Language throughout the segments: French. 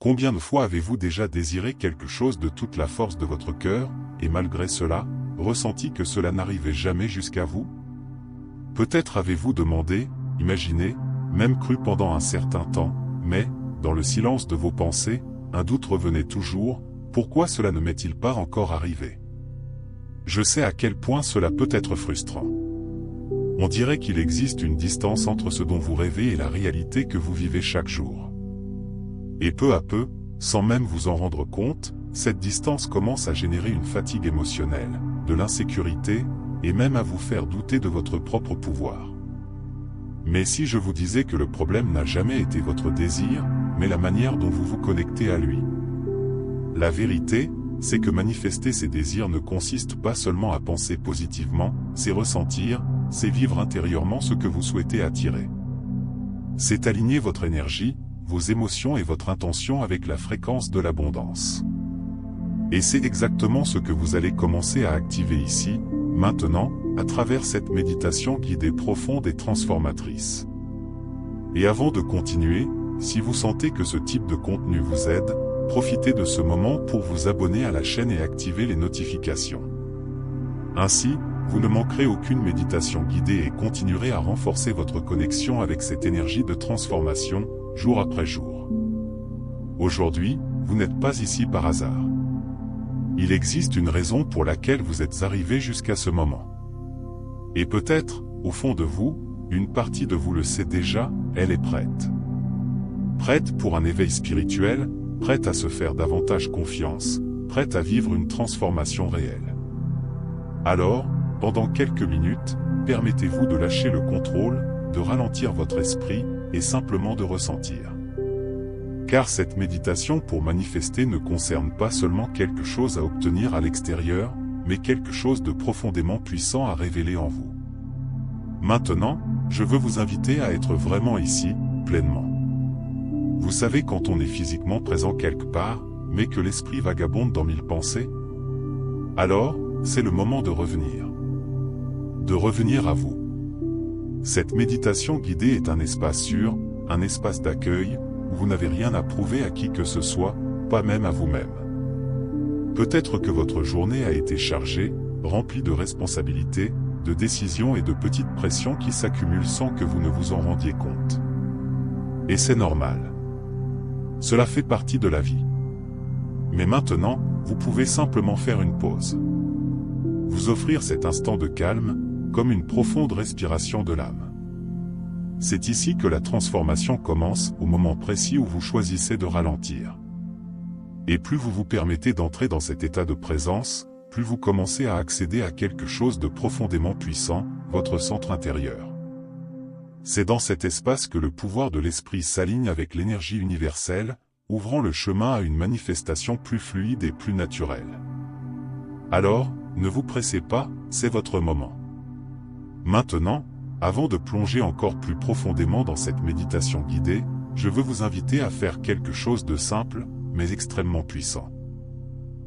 Combien de fois avez-vous déjà désiré quelque chose de toute la force de votre cœur, et malgré cela, ressenti que cela n'arrivait jamais jusqu'à vous? Peut-être avez-vous demandé, imaginé, même cru pendant un certain temps, mais, dans le silence de vos pensées, un doute revenait toujours, pourquoi cela ne m'est-il pas encore arrivé? Je sais à quel point cela peut être frustrant. On dirait qu'il existe une distance entre ce dont vous rêvez et la réalité que vous vivez chaque jour. Et peu à peu, sans même vous en rendre compte, cette distance commence à générer une fatigue émotionnelle, de l'insécurité, et même à vous faire douter de votre propre pouvoir. Mais si je vous disais que le problème n'a jamais été votre désir, mais la manière dont vous vous connectez à lui? La vérité, c'est que manifester ses désirs ne consiste pas seulement à penser positivement, c'est ressentir, c'est vivre intérieurement ce que vous souhaitez attirer. C'est aligner votre énergie, vos émotions et votre intention avec la fréquence de l'abondance. Et c'est exactement ce que vous allez commencer à activer ici, maintenant, à travers cette méditation guidée profonde et transformatrice. Et avant de continuer, si vous sentez que ce type de contenu vous aide, profitez de ce moment pour vous abonner à la chaîne et activer les notifications. Ainsi, vous ne manquerez aucune méditation guidée et continuerez à renforcer votre connexion avec cette énergie de transformation, jour après jour. Aujourd'hui, vous n'êtes pas ici par hasard. Il existe une raison pour laquelle vous êtes arrivé jusqu'à ce moment. Et peut-être, au fond de vous, une partie de vous le sait déjà, elle est prête. Prête pour un éveil spirituel, prête à se faire davantage confiance, prête à vivre une transformation réelle. Alors, pendant quelques minutes, permettez-vous de lâcher le contrôle, de ralentir votre esprit, et simplement de ressentir. Car cette méditation pour manifester ne concerne pas seulement quelque chose à obtenir à l'extérieur, mais quelque chose de profondément puissant à révéler en vous. Maintenant, je veux vous inviter à être vraiment ici, pleinement. Vous savez quand on est physiquement présent quelque part, mais que l'esprit vagabonde dans mille pensées? Alors, c'est le moment de revenir. De revenir à vous. Cette méditation guidée est un espace sûr, un espace d'accueil, où vous n'avez rien à prouver à qui que ce soit, pas même à vous-même. Peut-être que votre journée a été chargée, remplie de responsabilités, de décisions et de petites pressions qui s'accumulent sans que vous ne vous en rendiez compte. Et c'est normal. Cela fait partie de la vie. Mais maintenant, vous pouvez simplement faire une pause. Vous offrir cet instant de calme, comme une profonde respiration de l'âme. C'est ici que la transformation commence, au moment précis où vous choisissez de ralentir. Et plus vous vous permettez d'entrer dans cet état de présence, plus vous commencez à accéder à quelque chose de profondément puissant, votre centre intérieur. C'est dans cet espace que le pouvoir de l'esprit s'aligne avec l'énergie universelle, ouvrant le chemin à une manifestation plus fluide et plus naturelle. Alors, ne vous pressez pas, c'est votre moment. Maintenant, avant de plonger encore plus profondément dans cette méditation guidée, je veux vous inviter à faire quelque chose de simple, mais extrêmement puissant.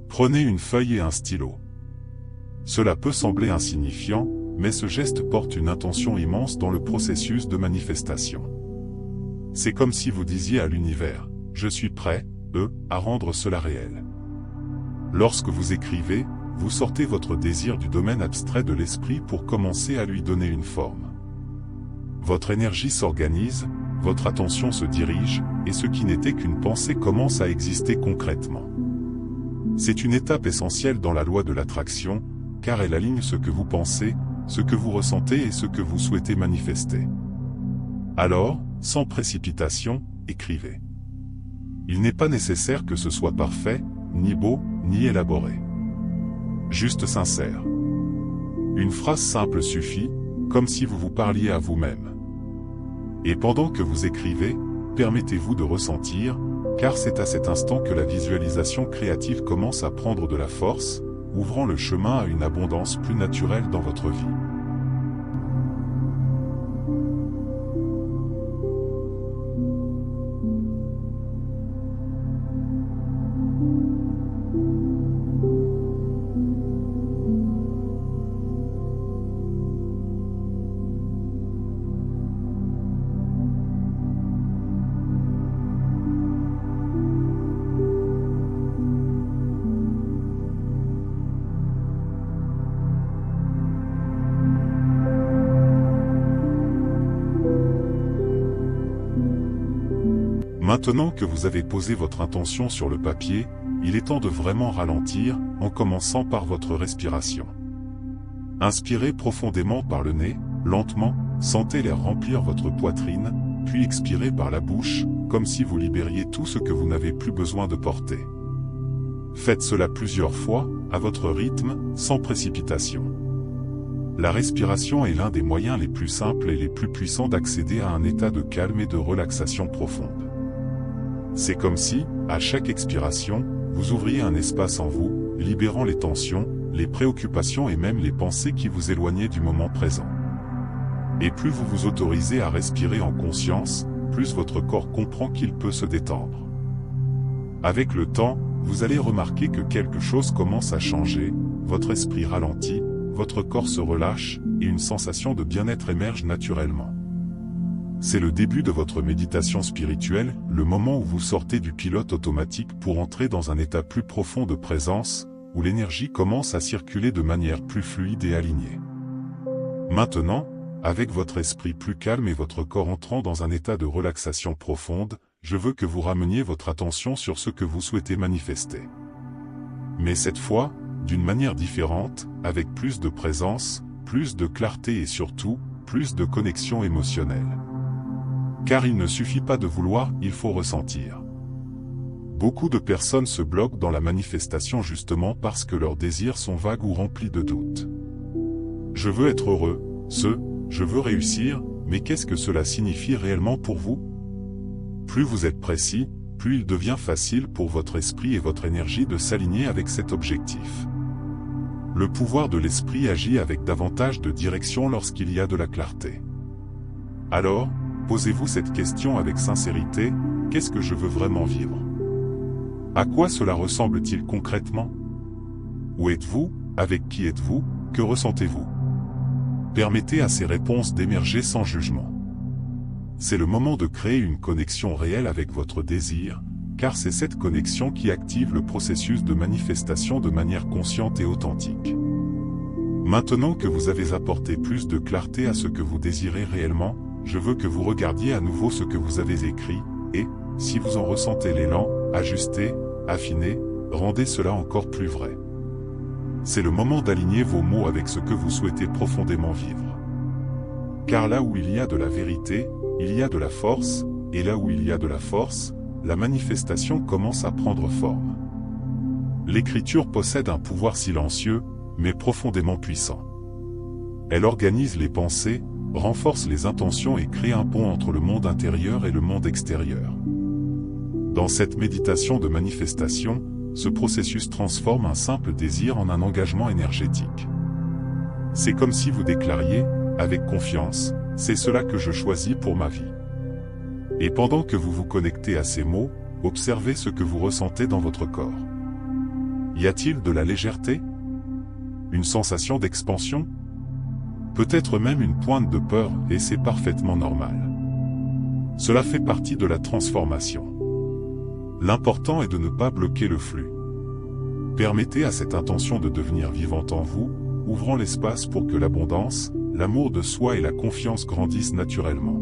Prenez une feuille et un stylo. Cela peut sembler insignifiant, mais ce geste porte une intention immense dans le processus de manifestation. C'est comme si vous disiez à l'univers, « Je suis prêt, à rendre cela réel ». Lorsque vous écrivez, vous sortez votre désir du domaine abstrait de l'esprit pour commencer à lui donner une forme. Votre énergie s'organise, votre attention se dirige, et ce qui n'était qu'une pensée commence à exister concrètement. C'est une étape essentielle dans la loi de l'attraction, car elle aligne ce que vous pensez, ce que vous ressentez et ce que vous souhaitez manifester. Alors, sans précipitation, écrivez. Il n'est pas nécessaire que ce soit parfait, ni beau, ni élaboré. Juste sincère. Une phrase simple suffit, comme si vous vous parliez à vous-même. Et pendant que vous écrivez, permettez-vous de ressentir, car c'est à cet instant que la visualisation créative commence à prendre de la force, ouvrant le chemin à une abondance plus naturelle dans votre vie. Maintenant que vous avez posé votre intention sur le papier, il est temps de vraiment ralentir, en commençant par votre respiration. Inspirez profondément par le nez, lentement, sentez l'air remplir votre poitrine, puis expirez par la bouche, comme si vous libériez tout ce que vous n'avez plus besoin de porter. Faites cela plusieurs fois, à votre rythme, sans précipitation. La respiration est l'un des moyens les plus simples et les plus puissants d'accéder à un état de calme et de relaxation profonde. C'est comme si, à chaque expiration, vous ouvriez un espace en vous, libérant les tensions, les préoccupations et même les pensées qui vous éloignaient du moment présent. Et plus vous vous autorisez à respirer en conscience, plus votre corps comprend qu'il peut se détendre. Avec le temps, vous allez remarquer que quelque chose commence à changer, votre esprit ralentit, votre corps se relâche, et une sensation de bien-être émerge naturellement. C'est le début de votre méditation spirituelle, le moment où vous sortez du pilote automatique pour entrer dans un état plus profond de présence, où l'énergie commence à circuler de manière plus fluide et alignée. Maintenant, avec votre esprit plus calme et votre corps entrant dans un état de relaxation profonde, je veux que vous rameniez votre attention sur ce que vous souhaitez manifester. Mais cette fois, d'une manière différente, avec plus de présence, plus de clarté et surtout, plus de connexion émotionnelle. Car il ne suffit pas de vouloir, il faut ressentir. Beaucoup de personnes se bloquent dans la manifestation justement parce que leurs désirs sont vagues ou remplis de doutes. Je veux être heureux, je veux réussir, mais qu'est-ce que cela signifie réellement pour vous? Plus vous êtes précis, plus il devient facile pour votre esprit et votre énergie de s'aligner avec cet objectif. Le pouvoir de l'esprit agit avec davantage de direction lorsqu'il y a de la clarté. Alors, posez-vous cette question avec sincérité, qu'est-ce que je veux vraiment vivre? À quoi cela ressemble-t-il concrètement? Où êtes-vous? Avec qui êtes-vous? Que ressentez-vous? Permettez à ces réponses d'émerger sans jugement. C'est le moment de créer une connexion réelle avec votre désir, car c'est cette connexion qui active le processus de manifestation de manière consciente et authentique. Maintenant que vous avez apporté plus de clarté à ce que vous désirez réellement, je veux que vous regardiez à nouveau ce que vous avez écrit, et, si vous en ressentez l'élan, ajustez, affinez, rendez cela encore plus vrai. C'est le moment d'aligner vos mots avec ce que vous souhaitez profondément vivre. Car là où il y a de la vérité, il y a de la force, et là où il y a de la force, la manifestation commence à prendre forme. L'écriture possède un pouvoir silencieux, mais profondément puissant. Elle organise les pensées, renforce les intentions et crée un pont entre le monde intérieur et le monde extérieur. Dans cette méditation de manifestation, ce processus transforme un simple désir en un engagement énergétique. C'est comme si vous déclariez, avec confiance, « C'est cela que je choisis pour ma vie ». Et pendant que vous vous connectez à ces mots, observez ce que vous ressentez dans votre corps. Y a-t-il de la légèreté? Une sensation d'expansion? Peut-être même une pointe de peur, et c'est parfaitement normal. Cela fait partie de la transformation. L'important est de ne pas bloquer le flux. Permettez à cette intention de devenir vivante en vous, ouvrant l'espace pour que l'abondance, l'amour de soi et la confiance grandissent naturellement.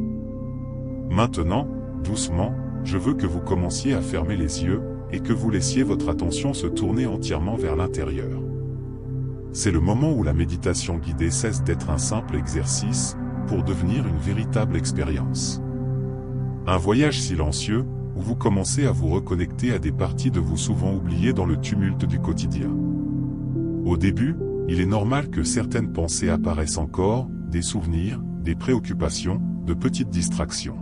Maintenant, doucement, je veux que vous commenciez à fermer les yeux, et que vous laissiez votre attention se tourner entièrement vers l'intérieur. C'est le moment où la méditation guidée cesse d'être un simple exercice, pour devenir une véritable expérience. Un voyage silencieux, où vous commencez à vous reconnecter à des parties de vous souvent oubliées dans le tumulte du quotidien. Au début, il est normal que certaines pensées apparaissent encore, des souvenirs, des préoccupations, de petites distractions.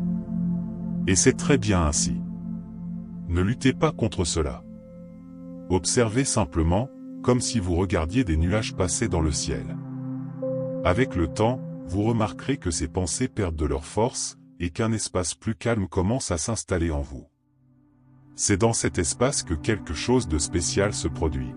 Et c'est très bien ainsi. Ne luttez pas contre cela. Observez simplement, comme si vous regardiez des nuages passer dans le ciel. Avec le temps, vous remarquerez que ces pensées perdent de leur force, et qu'un espace plus calme commence à s'installer en vous. C'est dans cet espace que quelque chose de spécial se produit.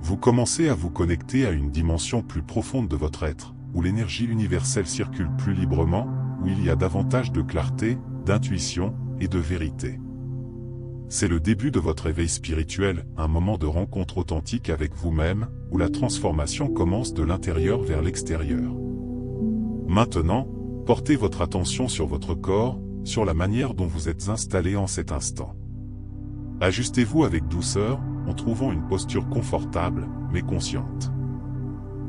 Vous commencez à vous connecter à une dimension plus profonde de votre être, où l'énergie universelle circule plus librement, où il y a davantage de clarté, d'intuition et de vérité. C'est le début de votre éveil spirituel, un moment de rencontre authentique avec vous-même, où la transformation commence de l'intérieur vers l'extérieur. Maintenant, portez votre attention sur votre corps, sur la manière dont vous êtes installé en cet instant. Ajustez-vous avec douceur, en trouvant une posture confortable, mais consciente.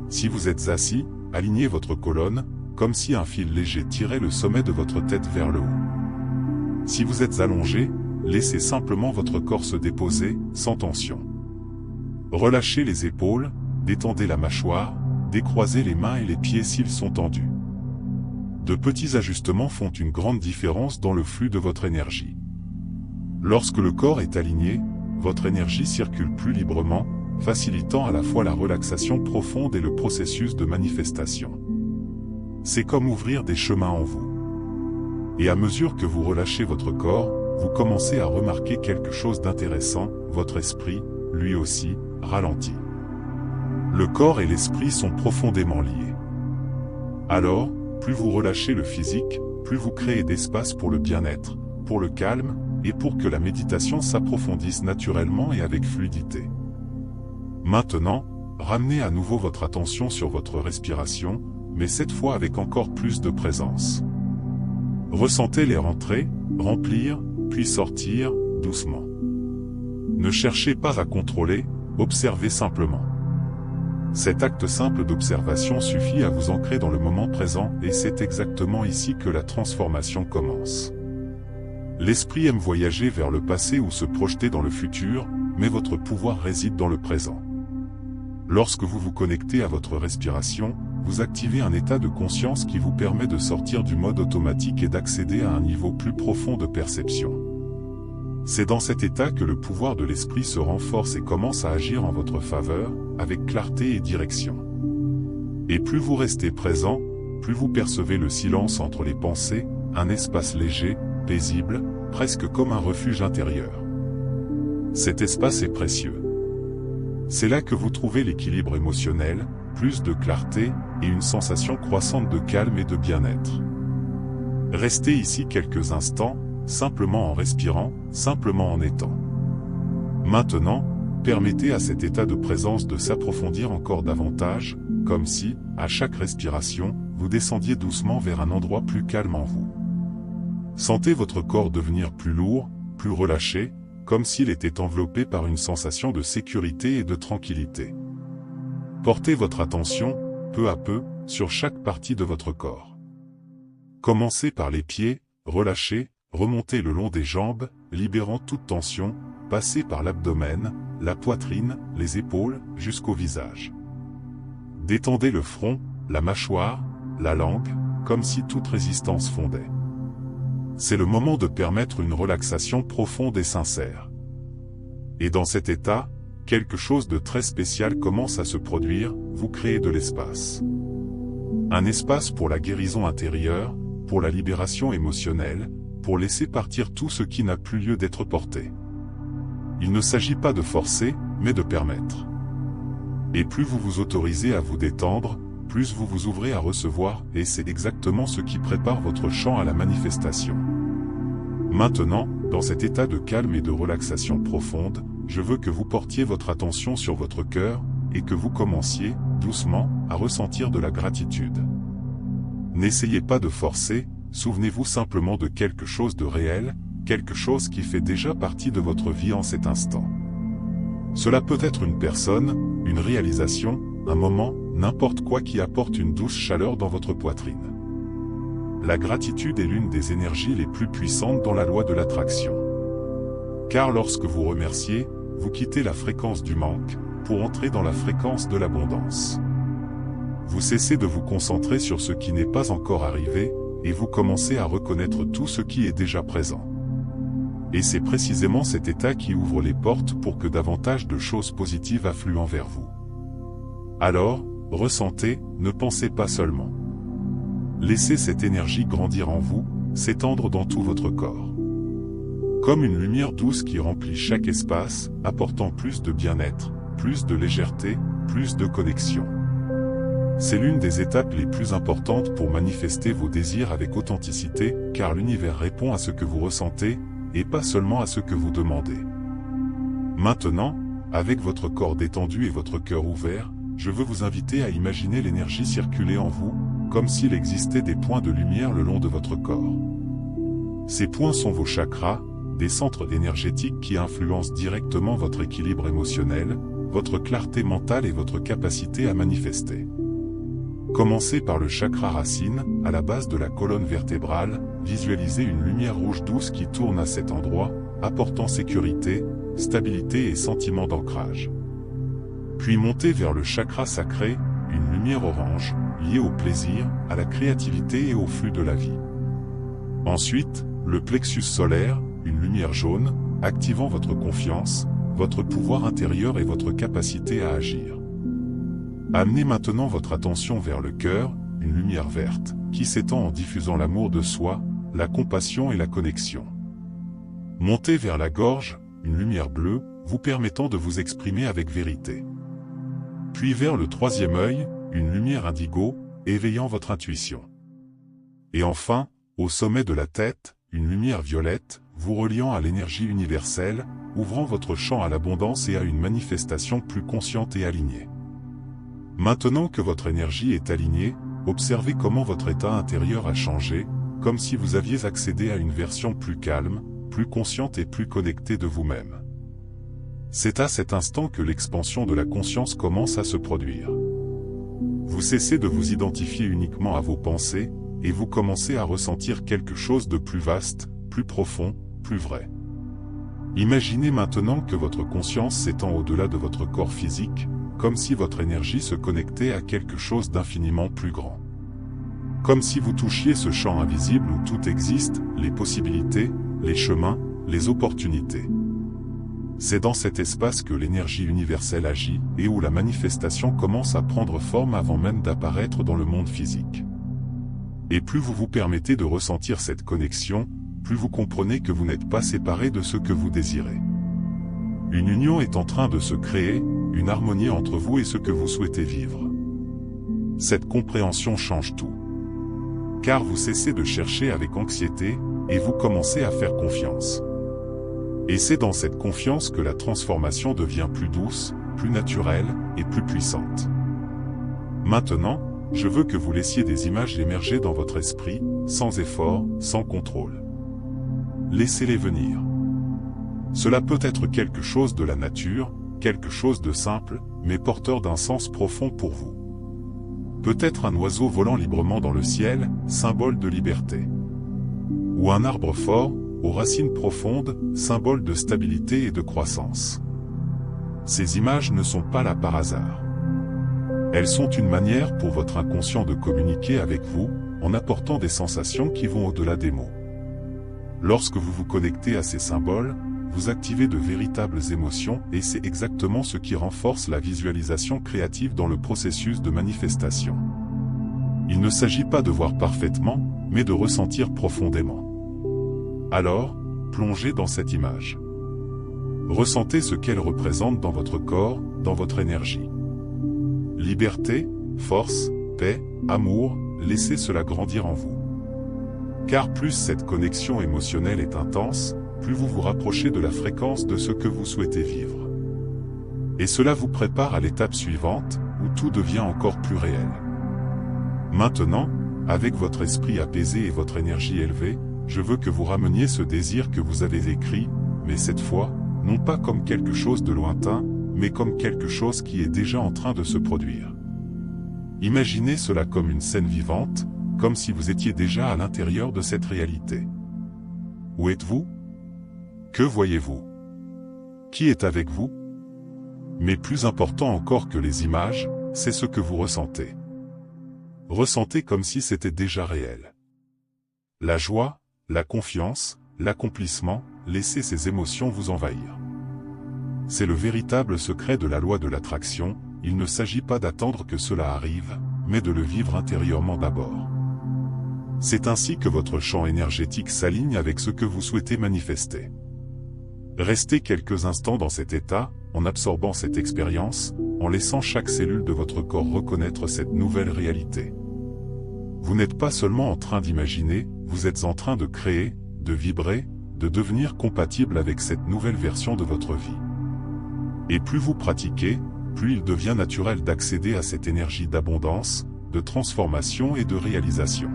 Si vous êtes assis, alignez votre colonne, comme si un fil léger tirait le sommet de votre tête vers le haut. Si vous êtes allongé, laissez simplement votre corps se déposer, sans tension. Relâchez les épaules, détendez la mâchoire, décroisez les mains et les pieds s'ils sont tendus. De petits ajustements font une grande différence dans le flux de votre énergie. Lorsque le corps est aligné, votre énergie circule plus librement, facilitant à la fois la relaxation profonde et le processus de manifestation. C'est comme ouvrir des chemins en vous. Et à mesure que vous relâchez votre corps, vous commencez à remarquer quelque chose d'intéressant, votre esprit, lui aussi, ralentit. Le corps et l'esprit sont profondément liés. Alors, plus vous relâchez le physique, plus vous créez d'espace pour le bien-être, pour le calme, et pour que la méditation s'approfondisse naturellement et avec fluidité. Maintenant, ramenez à nouveau votre attention sur votre respiration, mais cette fois avec encore plus de présence. Ressentez les rentrer, remplir, puis sortir, doucement. Ne cherchez pas à contrôler, observez simplement. Cet acte simple d'observation suffit à vous ancrer dans le moment présent et c'est exactement ici que la transformation commence. L'esprit aime voyager vers le passé ou se projeter dans le futur, mais votre pouvoir réside dans le présent. Lorsque vous vous connectez à votre respiration, vous activez un état de conscience qui vous permet de sortir du mode automatique et d'accéder à un niveau plus profond de perception. C'est dans cet état que le pouvoir de l'esprit se renforce et commence à agir en votre faveur, avec clarté et direction. Et plus vous restez présent, plus vous percevez le silence entre les pensées, un espace léger, paisible, presque comme un refuge intérieur. Cet espace est précieux. C'est là que vous trouvez l'équilibre émotionnel, plus de clarté, et une sensation croissante de calme et de bien-être. Restez ici quelques instants, simplement en respirant, simplement en étant. Maintenant, permettez à cet état de présence de s'approfondir encore davantage, comme si, à chaque respiration, vous descendiez doucement vers un endroit plus calme en vous. Sentez votre corps devenir plus lourd, plus relâché, comme s'il était enveloppé par une sensation de sécurité et de tranquillité. Portez votre attention, peu à peu, sur chaque partie de votre corps. Commencez par les pieds, relâchez, remontez le long des jambes, libérant toute tension, passez par l'abdomen, la poitrine, les épaules, jusqu'au visage. Détendez le front, la mâchoire, la langue, comme si toute résistance fondait. C'est le moment de permettre une relaxation profonde et sincère. Et dans cet état, quelque chose de très spécial commence à se produire, vous créez de l'espace. Un espace pour la guérison intérieure, pour la libération émotionnelle, pour laisser partir tout ce qui n'a plus lieu d'être porté. Il ne s'agit pas de forcer, mais de permettre. Et plus vous vous autorisez à vous détendre, plus vous vous ouvrez à recevoir, et c'est exactement ce qui prépare votre champ à la manifestation. Maintenant, dans cet état de calme et de relaxation profonde, je veux que vous portiez votre attention sur votre cœur, et que vous commenciez, doucement, à ressentir de la gratitude. N'essayez pas de forcer, souvenez-vous simplement de quelque chose de réel, quelque chose qui fait déjà partie de votre vie en cet instant. Cela peut être une personne, une réalisation, un moment, n'importe quoi qui apporte une douce chaleur dans votre poitrine. La gratitude est l'une des énergies les plus puissantes dans la loi de l'attraction. Car lorsque vous remerciez, vous quittez la fréquence du manque, pour entrer dans la fréquence de l'abondance. Vous cessez de vous concentrer sur ce qui n'est pas encore arrivé, et vous commencez à reconnaître tout ce qui est déjà présent. Et c'est précisément cet état qui ouvre les portes pour que davantage de choses positives affluent vers vous. Alors, ressentez, ne pensez pas seulement. Laissez cette énergie grandir en vous, s'étendre dans tout votre corps. Comme une lumière douce qui remplit chaque espace, apportant plus de bien-être, plus de légèreté, plus de connexion. C'est l'une des étapes les plus importantes pour manifester vos désirs avec authenticité, car l'univers répond à ce que vous ressentez, et pas seulement à ce que vous demandez. Maintenant, avec votre corps détendu et votre cœur ouvert, je veux vous inviter à imaginer l'énergie circuler en vous, comme s'il existait des points de lumière le long de votre corps. Ces points sont vos chakras, des centres énergétiques qui influencent directement votre équilibre émotionnel, votre clarté mentale et votre capacité à manifester. Commencez par le chakra racine, à la base de la colonne vertébrale, visualisez une lumière rouge douce qui tourne à cet endroit, apportant sécurité, stabilité et sentiment d'ancrage. Puis montez vers le chakra sacré, une lumière orange, liée au plaisir, à la créativité et au flux de la vie. Ensuite, le plexus solaire, une lumière jaune, activant votre confiance, votre pouvoir intérieur et votre capacité à agir. Amenez maintenant votre attention vers le cœur, une lumière verte, qui s'étend en diffusant l'amour de soi, la compassion et la connexion. Montez vers la gorge, une lumière bleue, vous permettant de vous exprimer avec vérité. Puis vers le troisième œil, une lumière indigo, éveillant votre intuition. Et enfin, au sommet de la tête, une lumière violette, vous reliant à l'énergie universelle, ouvrant votre champ à l'abondance et à une manifestation plus consciente et alignée. Maintenant que votre énergie est alignée, observez comment votre état intérieur a changé, comme si vous aviez accédé à une version plus calme, plus consciente et plus connectée de vous-même. C'est à cet instant que l'expansion de la conscience commence à se produire. Vous cessez de vous identifier uniquement à vos pensées, et vous commencez à ressentir quelque chose de plus vaste, plus profond, plus vrai. Imaginez maintenant que votre conscience s'étend au-delà de votre corps physique, comme si votre énergie se connectait à quelque chose d'infiniment plus grand. Comme si vous touchiez ce champ invisible où tout existe, les possibilités, les chemins, les opportunités. C'est dans cet espace que l'énergie universelle agit, et où la manifestation commence à prendre forme avant même d'apparaître dans le monde physique. Et plus vous vous permettez de ressentir cette connexion, plus vous comprenez que vous n'êtes pas séparés de ce que vous désirez. Une union est en train de se créer, une harmonie entre vous et ce que vous souhaitez vivre. Cette compréhension change tout. Car vous cessez de chercher avec anxiété, et vous commencez à faire confiance. Et c'est dans cette confiance que la transformation devient plus douce, plus naturelle, et plus puissante. Maintenant, je veux que vous laissiez des images émerger dans votre esprit, sans effort, sans contrôle. Laissez-les venir. Cela peut être quelque chose de la nature, quelque chose de simple, mais porteur d'un sens profond pour vous. Peut-être un oiseau volant librement dans le ciel, symbole de liberté. Ou un arbre fort, aux racines profondes, symbole de stabilité et de croissance. Ces images ne sont pas là par hasard. Elles sont une manière pour votre inconscient de communiquer avec vous, en apportant des sensations qui vont au-delà des mots. Lorsque vous vous connectez à ces symboles, vous activez de véritables émotions et c'est exactement ce qui renforce la visualisation créative dans le processus de manifestation. Il ne s'agit pas de voir parfaitement, mais de ressentir profondément. Alors, plongez dans cette image. Ressentez ce qu'elle représente dans votre corps, dans votre énergie. Liberté, force, paix, amour, laissez cela grandir en vous. Car plus cette connexion émotionnelle est intense, plus vous vous rapprochez de la fréquence de ce que vous souhaitez vivre. Et cela vous prépare à l'étape suivante, où tout devient encore plus réel. Maintenant, avec votre esprit apaisé et votre énergie élevée, je veux que vous rameniez ce désir que vous avez écrit, mais cette fois, non pas comme quelque chose de lointain, mais comme quelque chose qui est déjà en train de se produire. Imaginez cela comme une scène vivante, comme si vous étiez déjà à l'intérieur de cette réalité. Où êtes-vous? Que voyez-vous? Qui est avec vous? Mais plus important encore que les images, c'est ce que vous ressentez. Ressentez comme si c'était déjà réel. La joie, la confiance, l'accomplissement, laissez ces émotions vous envahir. C'est le véritable secret de la loi de l'attraction, il ne s'agit pas d'attendre que cela arrive, mais de le vivre intérieurement d'abord. C'est ainsi que votre champ énergétique s'aligne avec ce que vous souhaitez manifester. Restez quelques instants dans cet état, en absorbant cette expérience, en laissant chaque cellule de votre corps reconnaître cette nouvelle réalité. Vous n'êtes pas seulement en train d'imaginer, vous êtes en train de créer, de vibrer, de devenir compatible avec cette nouvelle version de votre vie. Et plus vous pratiquez, plus il devient naturel d'accéder à cette énergie d'abondance, de transformation et de réalisation.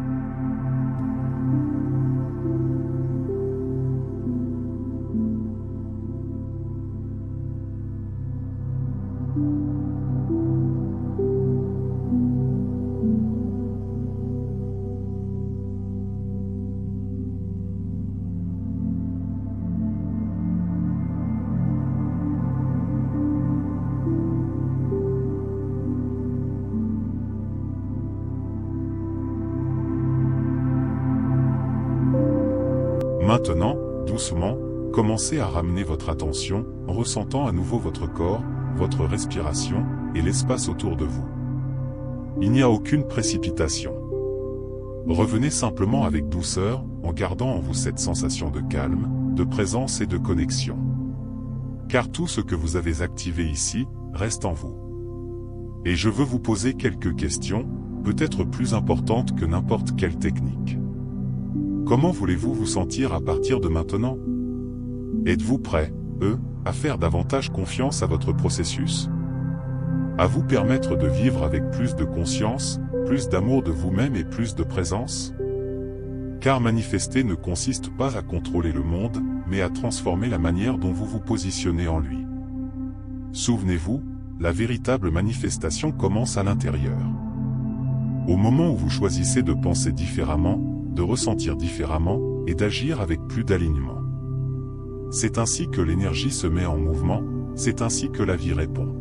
Maintenant, doucement, commencez à ramener votre attention, en ressentant à nouveau votre corps, votre respiration, et l'espace autour de vous. Il n'y a aucune précipitation. Revenez simplement avec douceur, en gardant en vous cette sensation de calme, de présence et de connexion. Car tout ce que vous avez activé ici, reste en vous. Et je veux vous poser quelques questions, peut-être plus importantes que n'importe quelle technique. Comment voulez-vous vous sentir à partir de maintenant? Êtes-vous prêt, à faire davantage confiance à votre processus? À vous permettre de vivre avec plus de conscience, plus d'amour de vous-même et plus de présence? Car manifester ne consiste pas à contrôler le monde, mais à transformer la manière dont vous vous positionnez en lui. Souvenez-vous, la véritable manifestation commence à l'intérieur. Au moment où vous choisissez de penser différemment, de ressentir différemment, et d'agir avec plus d'alignement. C'est ainsi que l'énergie se met en mouvement, c'est ainsi que la vie répond.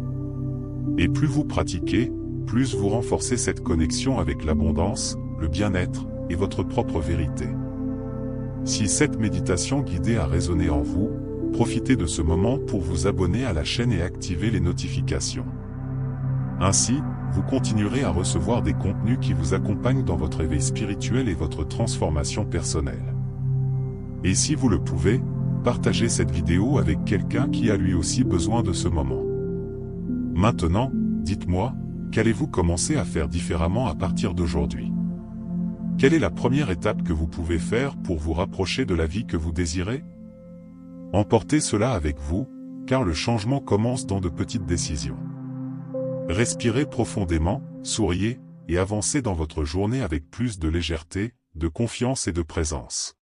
Et plus vous pratiquez, plus vous renforcez cette connexion avec l'abondance, le bien-être, et votre propre vérité. Si cette méditation guidée a résonné en vous, profitez de ce moment pour vous abonner à la chaîne et activer les notifications. Ainsi, vous continuerez à recevoir des contenus qui vous accompagnent dans votre éveil spirituel et votre transformation personnelle. Et si vous le pouvez, partagez cette vidéo avec quelqu'un qui a lui aussi besoin de ce moment. Maintenant, dites-moi, qu'allez-vous commencer à faire différemment à partir d'aujourd'hui? Quelle est la première étape que vous pouvez faire pour vous rapprocher de la vie que vous désirez? Emportez cela avec vous, car le changement commence dans de petites décisions. Respirez profondément, souriez, et avancez dans votre journée avec plus de légèreté, de confiance et de présence.